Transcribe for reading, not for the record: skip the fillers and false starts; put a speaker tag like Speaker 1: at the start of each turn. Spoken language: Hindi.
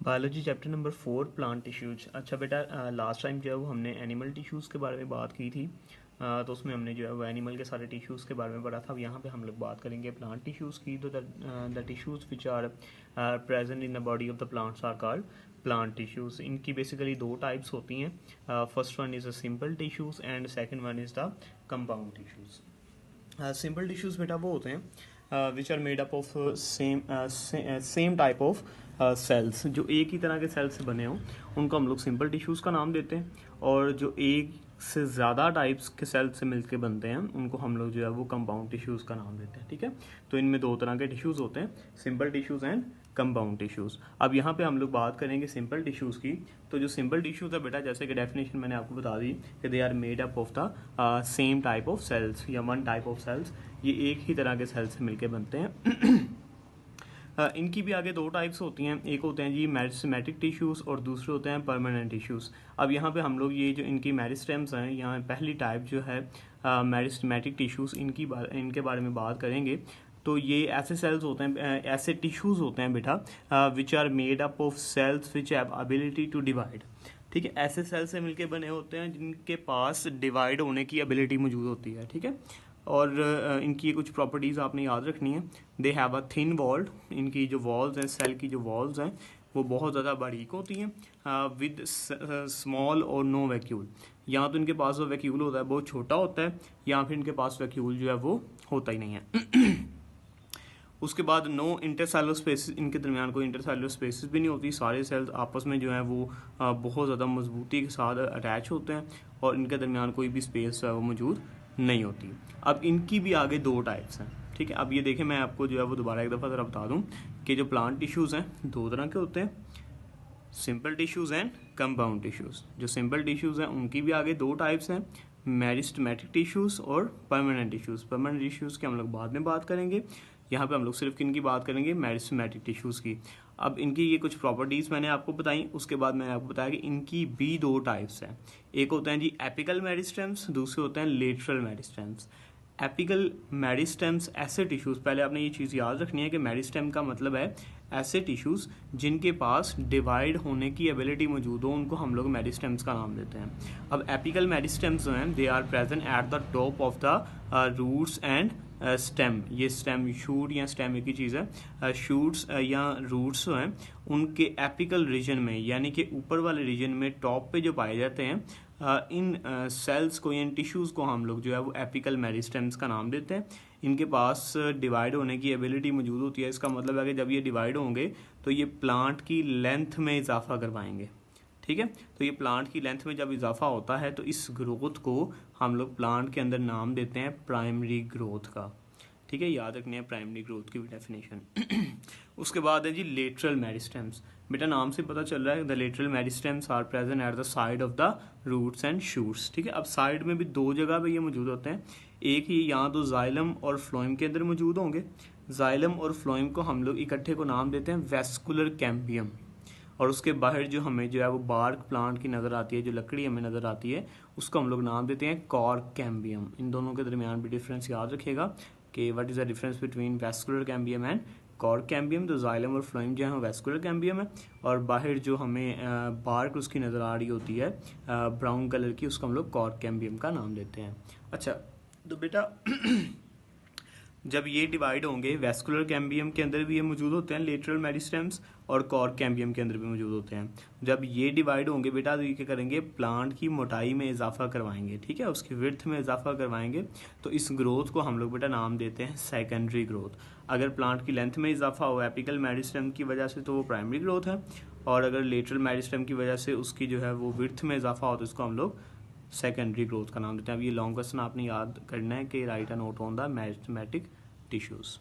Speaker 1: Biology chapter number 4 plant tissues. अच्छा बेटा, लास्ट टाइम जो है वो हमने एनिमल टिश्यूज़ के बारे में बात की थी। तो उसमें हमने जो है वो एनिमल के सारे टिश्यूज़ के बारे में पढ़ा था। अब यहाँ पे हम लोग बात करेंगे प्लांट टिश्यूज़ की। तो the tissues which are present in the body of the plants are called plant tissues. इनकी बेसिकली दो टाइप्स होती हैं। First one is a simple tissues and second one is the compound tissues. Simple tissues बेटा वो होते हैं which are made up of same type of cells, जो एक ही तरह के सेल्स से बने हों उनको हम लोग सिंपल टिश्यूज़ का नाम देते हैं। और जो एक से ज़्यादा टाइप्स के सेल्स से मिलकर बनते हैं उनको हम लोग जो है वो कंपाउंड टिश्यूज़ का नाम देते हैं। ठीक है, तो इनमें दो तरह के टिश्यूज़ होते हैं, simple tissues and compound tissues. अब यहाँ पे हम लोग बात करेंगे सिंपल टिश्यूज़ की। तो जो सिंपल टिश्यूज़ है बेटा, जैसे कि डेफिनेशन मैंने आपको बता दी कि they are made up of the same type of cells या वन टाइप ऑफ सेल्स। ये एक ही तरह के सेल्स से मिलकर बनते हैं। इनकी भी आगे दो टाइप्स होती हैं, एक होते हैं जी मेरिस्टेमेटिक टिश्यूज़ और दूसरे होते हैं परमानेंट टिश्यूज़। अब यहाँ पे हम लोग ये जो इनकी मेरिस्टेम्स हैं, यहाँ पहली टाइप जो है मेरिस्टेमेटिक टिश्यूज़, इनके बारे में बात करेंगे। तो ये ऐसे सेल्स होते हैं, ऐसे टिश्यूज़ होते हैं बेटा which are made up of cells which have ability to divide. ठीक है, ऐसे सेल से मिलके बने होते हैं जिनके पास डिवाइड होने की एबिलिटी मौजूद होती है। ठीक है, और इनकी कुछ प्रॉपर्टीज़ आपने याद रखनी है। They have a thin walled, इनकी जो वॉल्स हैं, सेल की जो वॉल्स हैं वो बहुत ज़्यादा बारीक होती हैं। विद स्मॉल और नो वैक्यूल, या तो इनके पास जो वैक्यूल होता है बहुत छोटा होता है, या फिर इनके पास वैक्यूल जो है वो होता ही नहीं है। उसके बाद नो इंटरसेलुलर स्पेसिस, इनके दरमियान कोई इंटरसेलुलर स्पेसिस भी नहीं होती। सारे सेल्स आपस में जो है वो बहुत ज़्यादा मजबूती के साथ अटैच होते हैं और इनके दरमियान कोई भी स्पेस जो है वो मौजूद नहीं होती। अब इनकी भी आगे दो टाइप्स हैं। ठीक है, अब ये देखें, मैं आपको जो है वो दोबारा एक दफ़ा ज़रा बता दूं कि जो प्लांट टिश्यूज़ हैं दो तरह के होते हैं, simple tissues and compound tissues. जो सिंपल टिश्यूज़ हैं उनकी भी आगे दो टाइप्स हैं, मेरिस्टेमेटिक टिश्यूज़ और परमानेंट टिश्यूज़। परमानेंट टिश्यूज़ की हम लोग बाद में बात करेंगे। यहाँ पे हम लोग सिर्फ किन की बात करेंगे, मेरिस्टेमेटिक टिश्यूज़ की। अब इनकी ये कुछ प्रॉपर्टीज़ मैंने आपको बताई, उसके बाद मैंने आपको बताया कि इनकी भी दो टाइप्स हैं। एक होते हैं जी एपिकल मेरिस्टेम्स, दूसरे होते हैं लेटरल मेरिस्टेम्स। एपिकल मेरिस्टेम्स ऐसे टिश्यूज़, पहले आपने ये चीज़ याद रखनी है कि मेरिस्टेम का मतलब है ऐसे टिश्यूज़ जिनके पास डिवाइड होने की एबिलिटी मौजूद हो, उनको हम लोग मेरिस्टेम्स का नाम देते हैं। अब एपिकल मेरिस्टेम्स जो हैं they are present at the top of the roots and stem. ये स्टेम, शूट या स्टेम एक ही चीज़ है। शूट्स या रूट्स जो हैं उनके एपिकल रीजन में, यानी कि ऊपर वाले रीजन में टॉप पे जो पाए जाते हैं, इन सेल्स को या इन टिश्यूज़ को हम लोग जो है वो एपिकल मेरिस्टेम्स का नाम देते हैं। इनके पास डिवाइड होने की एबिलिटी मौजूद होती है। इसका मतलब है कि जब ये डिवाइड होंगे तो ये प्लांट की लेंथ में इजाफा करवाएंगे। ठीक है, तो ये प्लांट की लेंथ में जब इजाफा होता है तो इस ग्रोथ को हम लोग प्लांट के अंदर नाम देते हैं प्राइमरी ग्रोथ का। ठीक है, याद रखनी है प्राइमरी ग्रोथ की भी डेफिनेशन। उसके बाद है जी लेटरल मेरिस्टेम्स। बेटा नाम से पता चल रहा है the lateral meristems are present at the side of the roots and shoots. ठीक है, अब साइड में भी दो जगह पे ये मौजूद होते हैं। एक ही यहाँ तो जाइलम और फ्लोएम के अंदर मौजूद होंगे। जाइलम और फ्लोएम को हम लोग इकट्ठे को नाम देते हैं वेस्कुलर कैम्बियम। और उसके बाहर जो हमें जो है वो बार्क प्लांट की नज़र आती है, जो लकड़ी हमें नज़र आती है, उसको हम लोग नाम देते हैं कॉर्क कैम्बियम। इन दोनों के दरमियान भी डिफरेंस याद रखिएगा कि what is the difference between vascular cambium and cork cambium. तो जाइलम और फ्लोएम जो है वेस्कुलर कैम्बियम है, और बाहर जो हमें बार्क उसकी नज़र आ रही होती है ब्राउन कलर की, उसको हम लोग कॉर्क कैम्बियम का नाम देते हैं। अच्छा, तो बेटा जब ये डिवाइड होंगे, वेस्कुलर कैम्बियम के अंदर भी ये मौजूद होते हैं लेटरल मेरिस्टेम्स, और कॉर्क कैम्बियम के अंदर भी मौजूद होते हैं। जब ये डिवाइड होंगे बेटा तो ये क्या करेंगे, प्लांट की मोटाई में इजाफा करवाएंगे। ठीक है, उसकी विड्थ में इजाफा करवाएंगे। तो इस ग्रोथ को हम लोग बेटा नाम देते हैं सेकेंडरी ग्रोथ। अगर प्लांट की लेंथ में इजाफा हो एपिकल मेरिस्टेम की वजह से तो वो प्राइमरी ग्रोथ है, और अगर लेटरल मेरिस्टेम की वजह से उसकी जो है वो विड्थ में इजाफा हो तो इसको हम लोग सेकेंडरी ग्रोथ का नाम देते हैं। अब ये लॉन्ग क्वेश्चन आपने याद करना है कि right a note on the meristematic tissues.